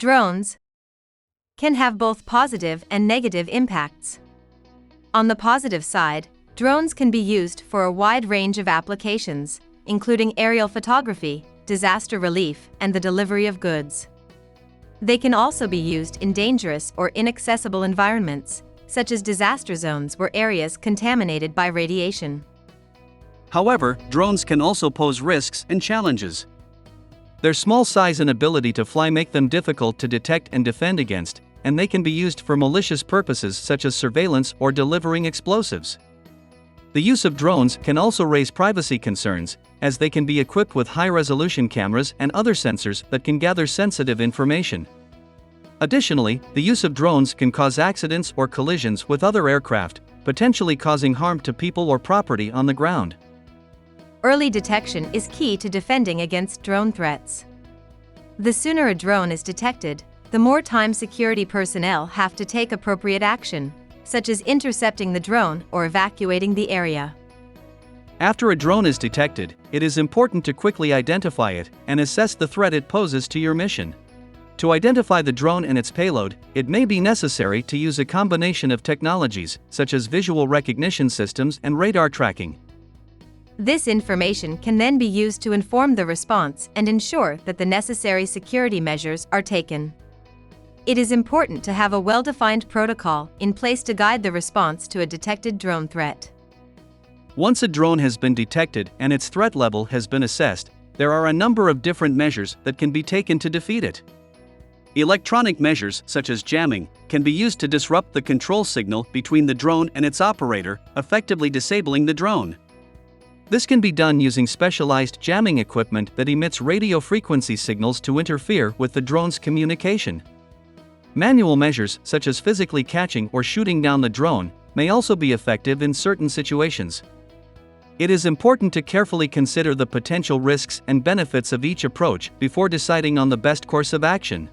Drones can have both positive and negative impacts. On the positive side, drones can be used for a wide range of applications, including aerial photography, disaster relief, and the delivery of goods. They can also be used in dangerous or inaccessible environments, such as disaster zones or areas contaminated by radiation. However, drones can also pose risks and challenges. Their small size and ability to fly make them difficult to detect and defend against, and they can be used for malicious purposes such as surveillance or delivering explosives. The use of drones can also raise privacy concerns, as they can be equipped with high-resolution cameras and other sensors that can gather sensitive information. Additionally, the use of drones can cause accidents or collisions with other aircraft, potentially causing harm to people or property on the ground. Early detection is key to defending against drone threats. The sooner a drone is detected, the more time security personnel have to take appropriate action, such as intercepting the drone or evacuating the area. After a drone is detected, it is important to quickly identify it and assess the threat it poses to your mission. To identify the drone and its payload, it may be necessary to use a combination of technologies, such as visual recognition systems and radar tracking. This information can then be used to inform the response and ensure that the necessary security measures are taken. It is important to have a well-defined protocol in place to guide the response to a detected drone threat. Once a drone has been detected and its threat level has been assessed, there are a number of different measures that can be taken to defeat it. Electronic measures, such as jamming, can be used to disrupt the control signal between the drone and its operator, effectively disabling the drone. This can be done using specialized jamming equipment that emits radio frequency signals to interfere with the drone's communication. Manual measures, such as physically catching or shooting down the drone, may also be effective in certain situations. It is important to carefully consider the potential risks and benefits of each approach before deciding on the best course of action.